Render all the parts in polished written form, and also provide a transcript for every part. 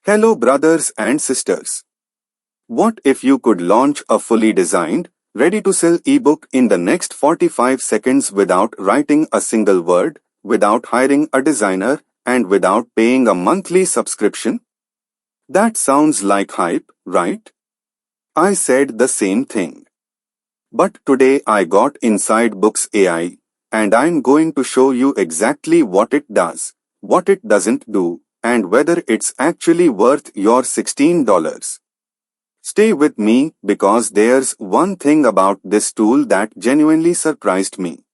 Hello brothers and sisters. What if you could launch a fully designed, ready-to-sell ebook in the next 45 seconds without writing a single word, without hiring a designer, and without paying a monthly subscription? That sounds like hype, right? I said the same thing. But today I got inside Bookz AI, and I'm going to show you exactly what it does, what it doesn't do, and whether it's actually worth your $16. Stay with me because there's one thing about this tool that genuinely surprised me.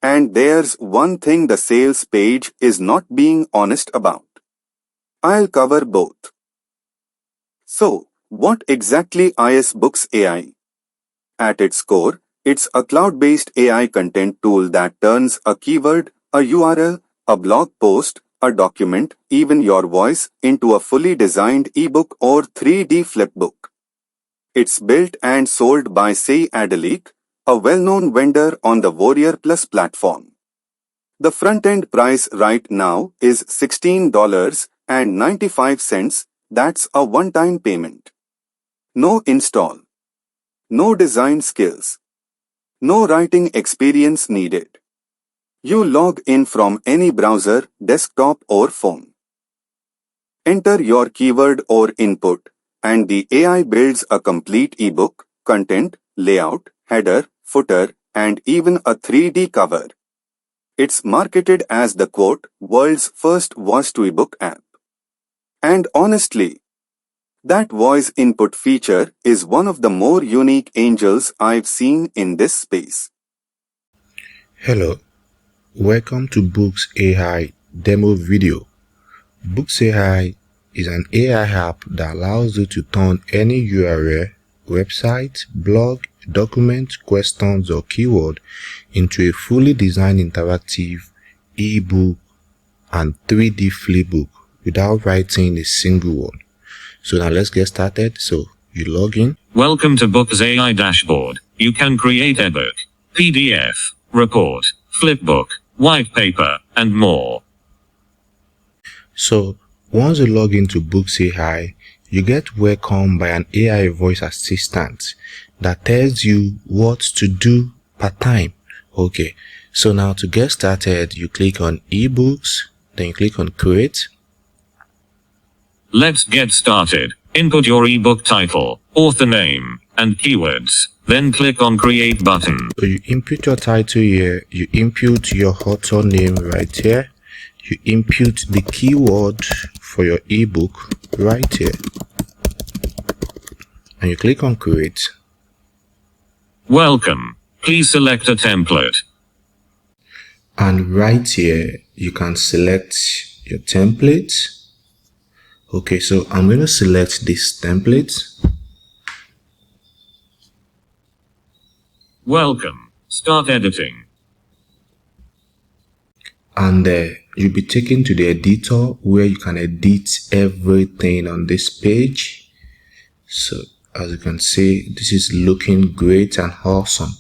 And there's one thing the sales page is not being honest about. I'll cover both. So, what exactly is Bookz AI? At its core, it's a cloud-based AI content tool that turns a keyword, a URL, a blog post, a document, even your voice, into a fully designed ebook or 3D flipbook. It's built and sold by Adelic, a well-known vendor on the WarriorPlus platform. The front-end price right now is $16.95. That's a one-time payment. No install. No design skills. No writing experience needed. You log in from any browser, desktop or phone. Enter your keyword or input, and the AI builds a complete ebook, content, layout, header, footer, and even a 3D cover. It's marketed as the quote, world's first voice-to-ebook app. And honestly, that voice input feature is one of the more unique angels I've seen in this space. Hello, welcome to Bookz AI demo video. Bookz AI is an AI app that allows you to turn any URL, website, blog, document, questions, or keyword into a fully designed interactive ebook and 3D flipbook without writing a single word. So now let's get started. So you log in. Welcome to Bookz AI dashboard. You can create ebook, PDF, report, flipbook, white paper, and more. So once you log into Bookz AI, you get welcomed by an AI voice assistant that tells you what to do per time. Okay, so now to get started, you click on ebooks, then you click on create. Let's get started. Input your ebook title, author name, and keywords. Then click on create button. So you input your title here, you input your author name right here, you input the keyword for your ebook right here, and you click on create. Welcome. Please select a template. And right here, you can select your template. Okay, so I'm going to select this template. Welcome. Start editing. And you'll be taken to the editor where you can edit everything on this page. So as you can see, this is looking great and awesome.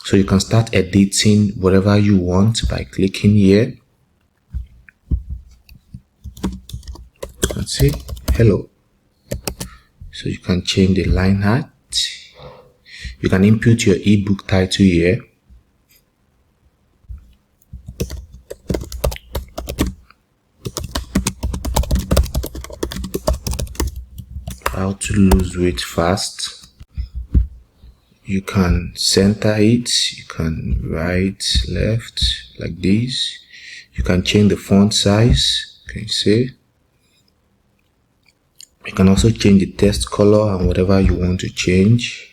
So you can start editing whatever you want by clicking here. Let's see, hello. So you can change the line height. You can input your ebook title here. How to lose weight fast. You can center it. You can right, left, like this. You can change the font size. Can you see? You can also change the text color and whatever you want to change.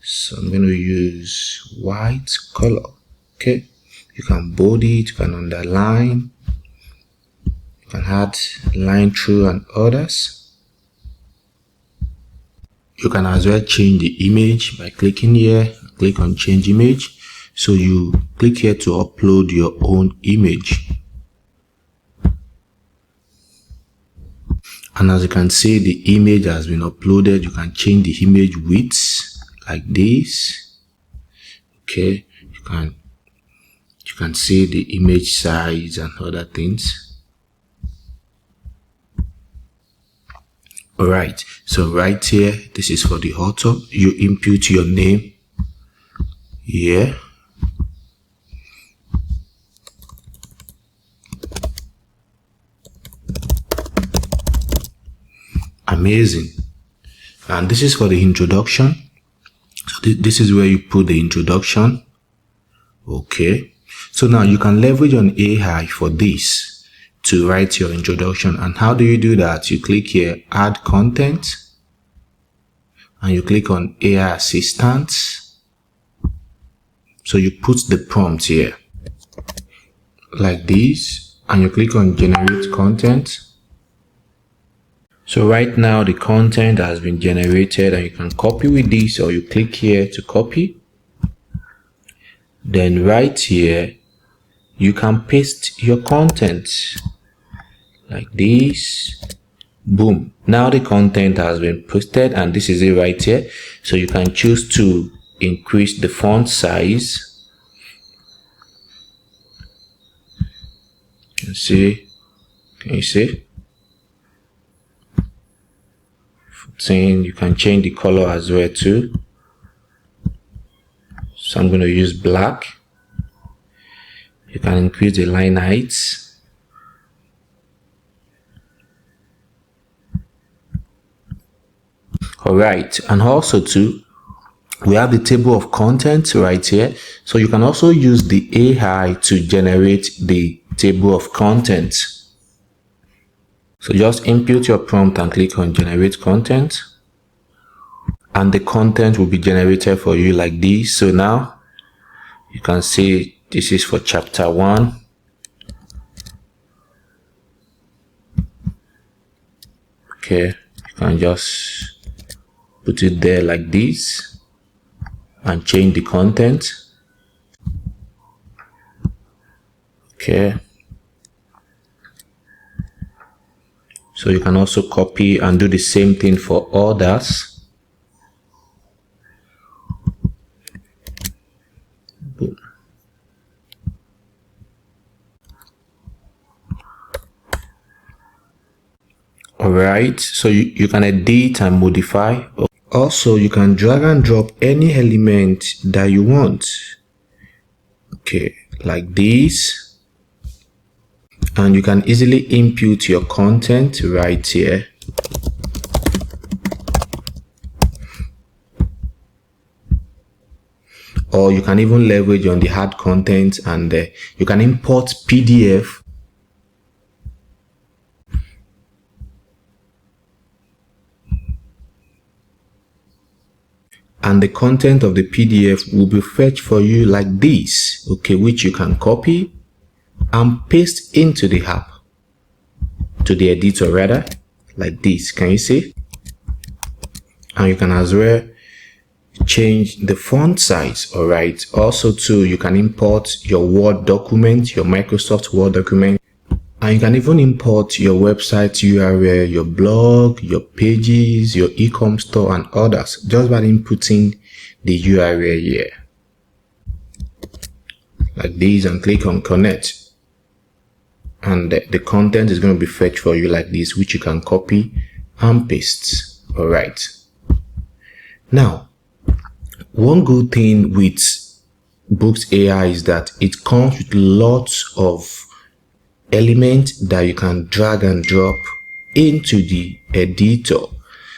So I'm going to use white color. Okay. You can bold it. You can underline. You can add line through and others. You can as well change the image by clicking here. Click on change image. So you click here to upload your own image. And as you can see, the image has been uploaded. You can change the image width like this. Okay, you can see the image size and other things. Alright, so right here, this is for the author. You input your name here. Amazing. And this is for the introduction. So this is where you put the introduction. Okay. So now you can leverage on AI for this to write your introduction. And how do you do that? You click here, add content, and you click on AI assistant. So you put the prompt here like this, and you click on generate content. So right now the content has been generated, and you can copy with this, or you click here to copy. Then right here, you can paste your content like this. Boom. Now the content has been pasted, and this is it right here. So you can choose to increase the font size. Can you see? 14. You can change the color as well too. So I'm going to use black. You can increase the line heights. Alright, and also too, we have the table of contents right here. So you can also use the AI to generate the table of contents. So just input your prompt and click on generate content, and the content will be generated for you like this. So now you can see this is for chapter 1. Okay, you can just put it there like this and change the content. Okay, so you can also copy and do the same thing for others. Boom. Alright, so you can edit and modify. Also, you can drag and drop any element that you want. Okay, like this. And you can easily input your content right here. Or you can even leverage on the hard content, and you can import PDF. And the content of the PDF will be fetched for you like this, okay, which you can copy and paste into the app, to the editor rather, like this. Can you see? And you can as well change the font size. Alright, also too, you can import your Word document, your Microsoft Word document, and you can even import your website URL, your blog, your pages, your e-com store, and others just by inputting the URL here like this, and click on connect, and the content is going to be fetched for you like this, which you can copy and paste. Alright, now one good thing with Bookz AI is that it comes with lots of elements that you can drag and drop into the editor.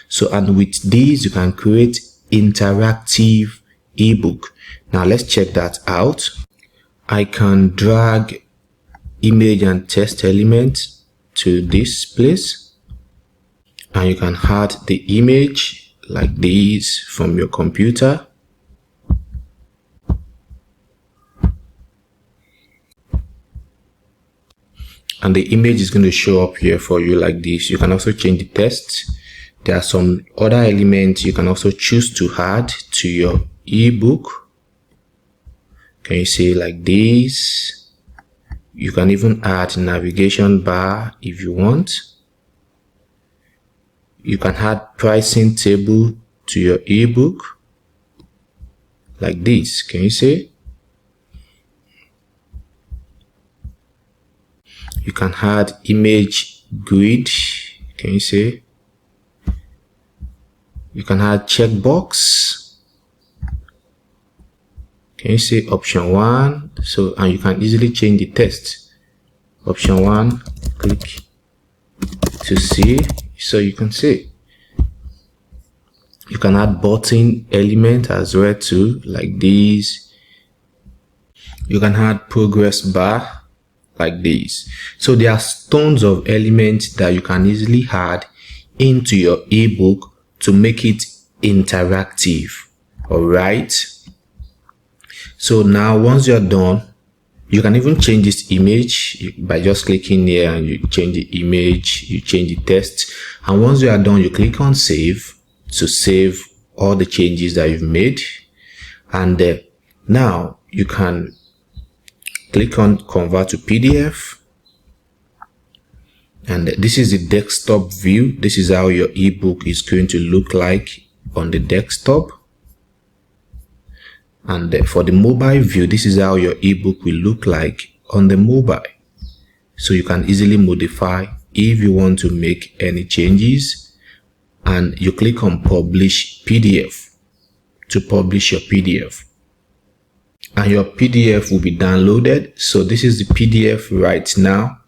So, and with these you can create interactive ebook. Now let's check that out. I can drag image and text elements to this place, and you can add the image like this from your computer. And the image is going to show up here for you like this. You can also change the text. There are some other elements you can also choose to add to your ebook. Can you see like this? You can even add navigation bar if you want. You can add pricing table to your ebook like this. Can you see? You can add image grid. Can you see? You can add checkbox. Can you say option 1? So, and you can easily change the text. Option 1, click to see. So you can see. You can add button element as well too, like this. You can add progress bar like this. So there are tons of elements that you can easily add into your ebook to make it interactive. All right. So now once you're done, you can even change this image by just clicking here, and you change the image, you change the text, and once you are done, you click on save to save all the changes that you've made. And now you can click on convert to PDF, and this is the desktop view. This is how your ebook is going to look like on the desktop. And for the mobile view, this is how your ebook will look like on the mobile. So you can easily modify if you want to make any changes, and you click on publish PDF to publish your PDF, and your PDF will be downloaded. So this is the PDF right now.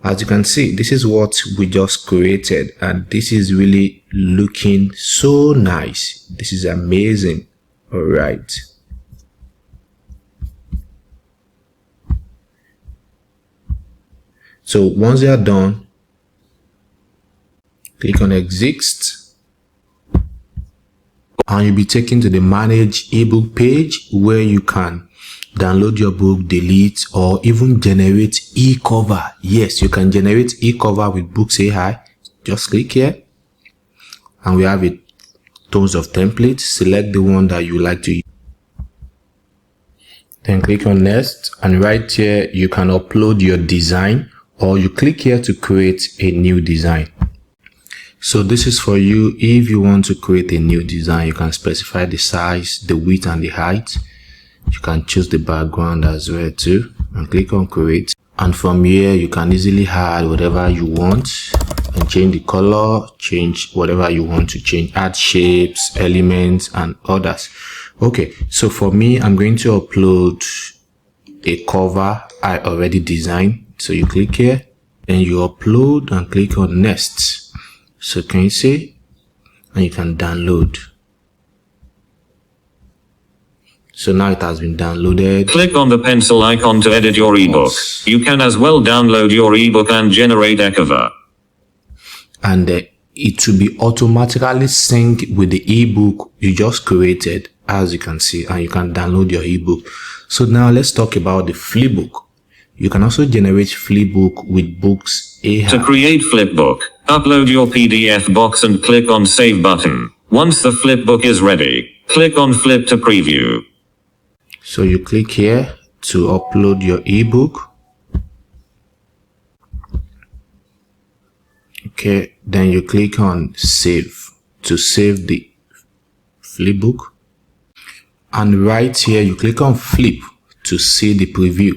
As you can see, this is what we just created, and this is really looking so nice. This is amazing. All right. So once you are done, click on exit, and you'll be taken to the manage ebook page where you can download your book, delete, or even generate e-cover. Yes, you can generate e-cover with Bookz AI. Just click here, and we have tons of templates. Select the one that you like to use. Then click on next, and right here you can upload your design, or you click here to create a new design. So this is for you. If you want to create a new design, you can specify the size, the width, and the height. You can choose the background as well too, and click on create. And from here you can easily add whatever you want and change the color, change whatever you want to change, add shapes, elements, and others. Okay, so for me, I'm going to upload a cover I already designed. So you click here, then you upload and click on next. So can you see? And you can download. So now it has been downloaded. Click on the pencil icon to edit your ebook. You can as well download your ebook and generate a cover. And it will be automatically synced with the ebook you just created, as you can see, and you can download your ebook. So now let's talk about the flipbook. You can also generate flipbook with Bookz AI. To create flipbook, upload your PDF box and click on save button. Once the flipbook is ready, click on flip to preview. So you click here to upload your ebook. Okay, then you click on save to save the flipbook. And right here you click on flip to see the preview.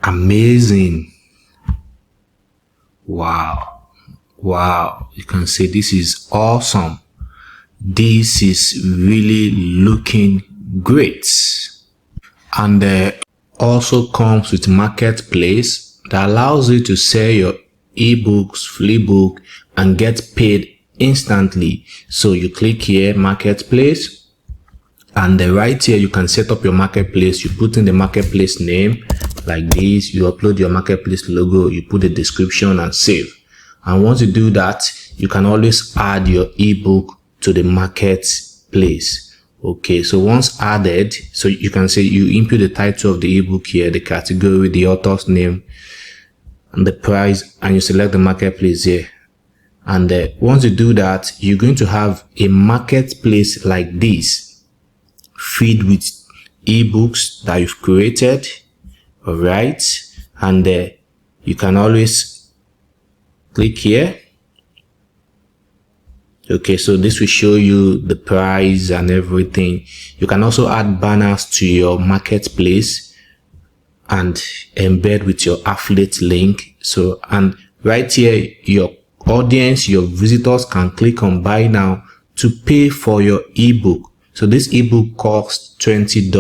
Amazing. Wow. Wow. You can see this is awesome. This is really looking great. And also comes with marketplace that allows you to sell your ebooks, flipbook, and get paid instantly. So you click here, marketplace. And right here, you can set up your marketplace. You put in the marketplace name like this. You upload your marketplace logo. You put the description and save. And once you do that, you can always add your ebook to the marketplace. Okay, so once added, so you can say you input the title of the ebook here, the category, the author's name, and the price, and you select the marketplace here. And once you do that, you're going to have a marketplace like this, filled with ebooks that you've created. All right, and you can always click here. Okay, so this will show you the price and everything. You can also add banners to your marketplace and embed with your affiliate link. So, and right here, your audience, your visitors can click on buy now to pay for your ebook. So this ebook costs $20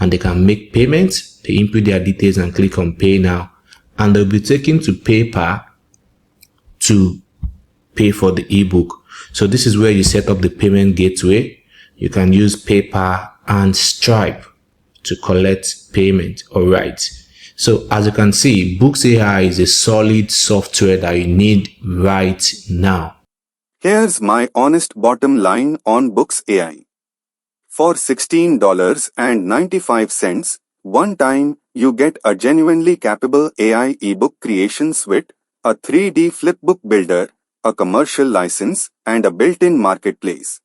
and they can make payments. They input their details and click on pay now, and they'll be taken to PayPal to pay for the ebook. So this is where you set up the payment gateway. You can use PayPal and Stripe to collect payment. All right. So as you can see, Bookz AI is a solid software that you need right now. Here's my honest bottom line on Bookz AI. For $16.95, one time, you get a genuinely capable AI ebook creation suite, a 3D flipbook builder, a commercial license, and a built-in marketplace.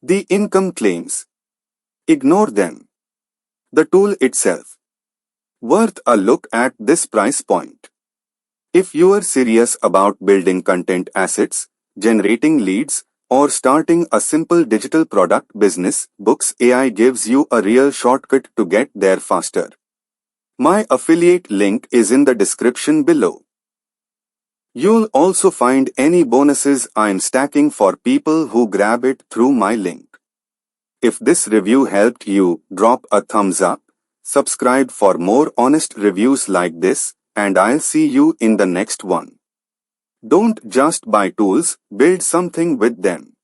The income claims. Ignore them. The tool itself. Worth a look at this price point. If you are serious about building content assets, generating leads, or starting a simple digital product business, Bookz AI gives you a real shortcut to get there faster. My affiliate link is in the description below. You'll also find any bonuses I'm stacking for people who grab it through my link. If this review helped you, drop a thumbs up, subscribe for more honest reviews like this, and I'll see you in the next one. Don't just buy tools, build something with them.